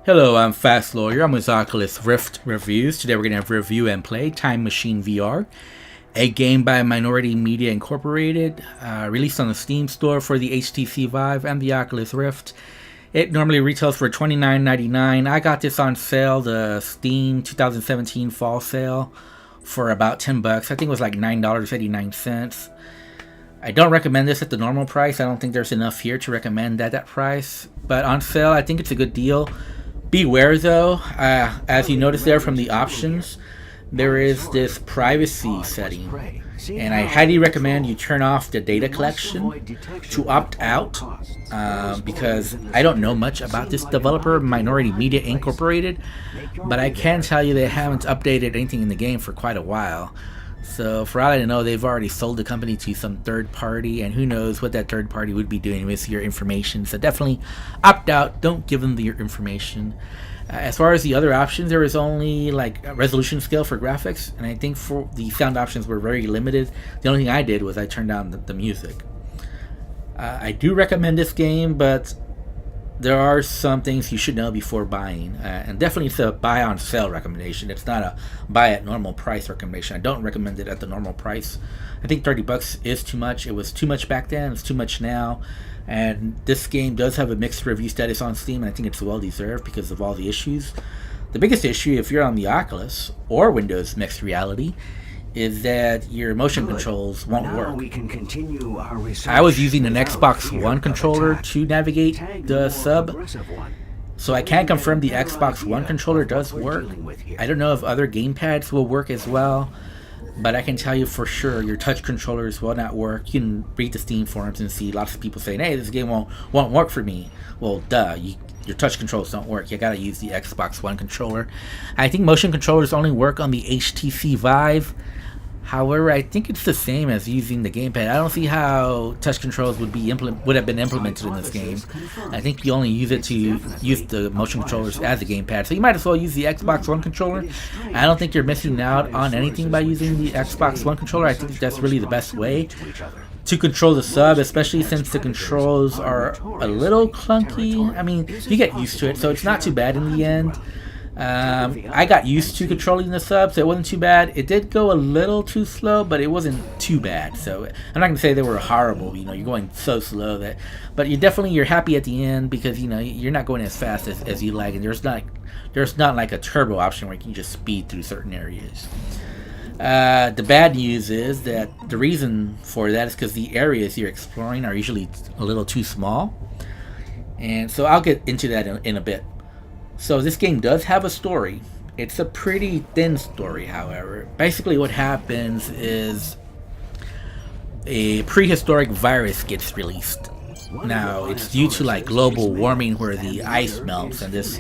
Hello, I'm Fast Lawyer. I'm with Oculus Rift Reviews. Today we're going to review and play Time Machine VR, a game by Minority Media Incorporated, released on the Steam store for the HTC Vive and the Oculus Rift. It normally retails for $29.99. I got this on sale, the Steam 2017 fall sale, for about $10. I think it was like $9.89. I don't recommend this at the normal price. I don't think there's enough here to recommend at that price. But on sale, I think it's a good deal. Beware though, as you notice there from the options, there is this privacy setting. And I highly recommend you turn off the data collection to opt out, because I don't know much about this developer, Minority Media Incorporated, but I can tell you they haven't updated anything in the game for quite a while. So for all I know, they've already sold the company to some third party, and who knows what that third party would be doing with your information. So definitely opt out. Don't give them your information. As far as the other options, there is only like a resolution scale for graphics, and I think for the sound options were very limited. The only thing I did was I turned down the music. I do recommend this game, but there are some things you should know before buying, and definitely it's a buy on sale recommendation. It's not a buy at normal price recommendation. I don't recommend it at the normal price. I think $30 is too much. It was too much back then. It's too much now. And this game does have a mixed review status on Steam, and I think it's well deserved because of all the issues. The biggest issue, if you're on the Oculus or Windows Mixed Reality, is that your motion controls won't work. I was using an Xbox One controller to navigate the sub, so I can confirm the Xbox One controller does work. I don't know if other gamepads will work as well, but I can tell you for sure your touch controllers will not work. You can read the Steam forums and see lots of people saying, hey, this game won't work for me. Well, duh, your touch controls don't work. You gotta use the Xbox One controller. I think motion controllers only work on the HTC Vive. However, I think it's the same as using the gamepad. I don't see how touch controls would have been implemented in this game. I think you only use it to use the motion controllers as a gamepad. So you might as well use the Xbox One controller. I don't think you're missing out on anything by using the Xbox One controller. I think that's really the best way to control the sub, especially since the controls are a little clunky. I mean, you get used to it, so it's not too bad in the end. I got used to controlling the sub, so it wasn't too bad. It did go a little too slow, but it wasn't too bad. So I'm not gonna say they were horrible. You know, you're going so slow but you're happy at the end because you're not going as fast as you like, and there's not like a turbo option where you can just speed through certain areas. The bad news is that the reason for that is because the areas you're exploring are usually a little too small, and so I'll get into that in a bit. So this game does have a story. It's a pretty thin story, however. Basically what happens is a prehistoric virus gets released. Now, it's due to like global warming where the ice melts, and this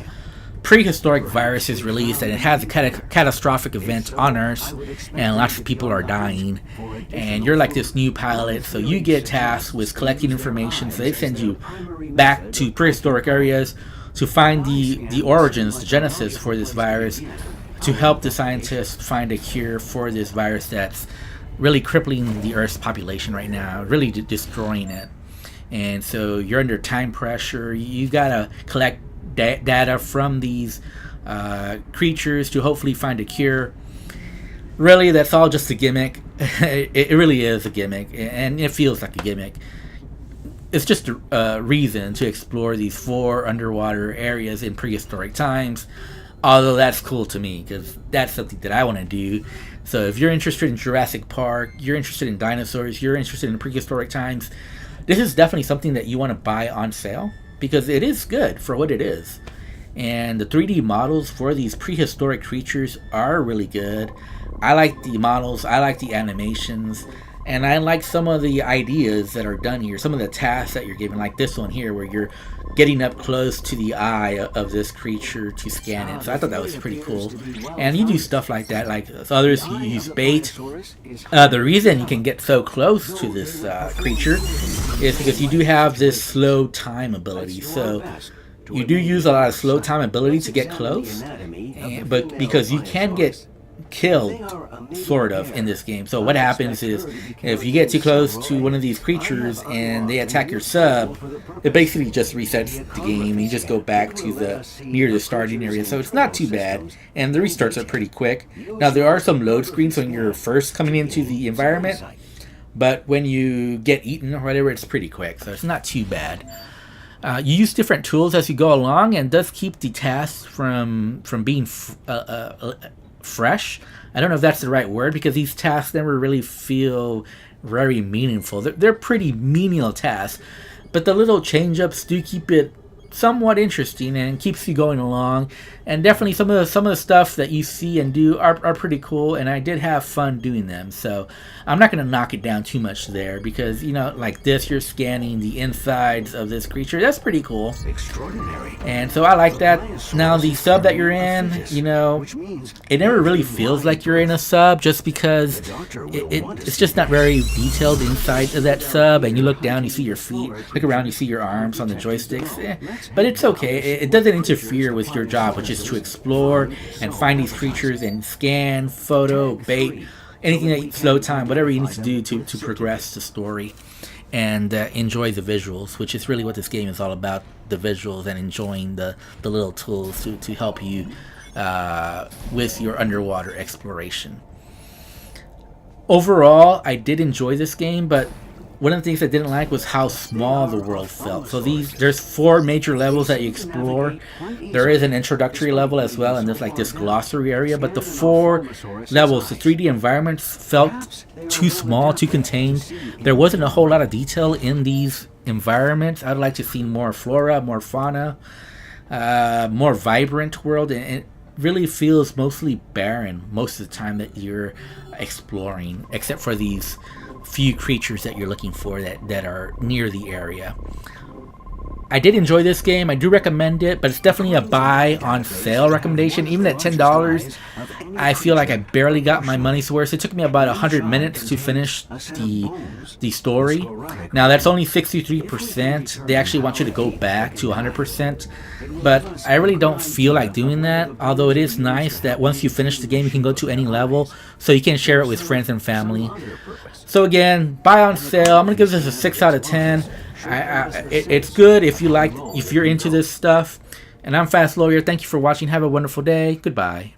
prehistoric virus is released, and it has a catastrophic event on Earth, and lots of people are dying. And you're like this new pilot, so you get tasked with collecting information. So they send you back to prehistoric areas to find the origins, the genesis for this virus, to help the scientists find a cure for this virus that's really crippling the Earth's population right now, really destroying it. And so you're under time pressure. You gotta collect data from these creatures to hopefully find a cure. Really, that's all just a gimmick. It really is a gimmick, and it feels like a gimmick. It's just a reason to explore these 4 underwater areas in prehistoric times, although that's cool to me because that's something that I want to do. So if you're interested in Jurassic Park, you're interested in dinosaurs, you're interested in prehistoric times, this is definitely something that you want to buy on sale because it is good for what it is. And the 3D models for these prehistoric creatures are really good. I like the models, I like the animations, and I like some of the ideas that are done here, some of the tasks that you're given, like this one here where you're getting up close to the eye of this creature to scan it. So I thought that was pretty cool. And you do stuff like that, like others use bait. The reason you can get so close to this creature is because you do have this slow time ability. So you do use a lot of slow time ability to get close, but because you can get killed, sort of, in this game. So what happens is, if you get too close to one of these creatures and they attack your sub, it basically just resets the game. You just go back to near the starting area. So it's not too bad, and the restarts are pretty quick. Now there are some load screens when you're first coming into the environment, but when you get eaten or whatever, it's pretty quick. So it's not too bad. You use different tools as you go along, and does keep the tasks from being fresh. I don't know if that's the right word, because these tasks never really feel very meaningful. They're pretty menial tasks, but the little change-ups do keep it somewhat interesting and keeps you going along. And definitely some of the stuff that you see and do are pretty cool, and I did have fun doing them. So I'm not going to knock it down too much there, because, you know, like this, you're scanning the insides of this creature. That's pretty cool. Extraordinary. And so I like that. Now the sub that you're in, you know, it never really feels like you're in a sub, just because it's just not very detailed inside of that sub. And you look down, you see your feet. Look around, you see your arms on the joysticks. But it's okay. It doesn't interfere with your job, which is to explore and find these creatures and scan, photo, bait, anything that you slow time, whatever you need to do to progress the story and enjoy the visuals, which is really what this game is all about, the visuals and enjoying the little tools to help you with your underwater exploration. Overall, I did enjoy this game, but one of the things I didn't like was how small the world felt. So there's 4 major levels that you explore. There is an introductory level as well, and there's like this glossary area. But the 4 levels, the 3D environments, felt too small, too contained. There wasn't a whole lot of detail in these environments. I'd like to see more flora, more fauna, more vibrant world, and it really feels mostly barren most of the time that you're exploring, except for these few creatures that you're looking for that are near the area. I did enjoy this game. I do recommend it, but it's definitely a buy on sale recommendation. Even at $10, I feel like I barely got my money's worth. It took me about 100 minutes to finish the story. Now that's only 63%. They actually want you to go back to 100%, but I really don't feel like doing that. Although it is nice that once you finish the game, you can go to any level, so you can share it with friends and family. So again, buy on sale. I'm gonna give this a 6 out of 10. It's good if you're into this stuff. And I'm Fast Lawyer. Thank you for watching. Have a wonderful day. Goodbye.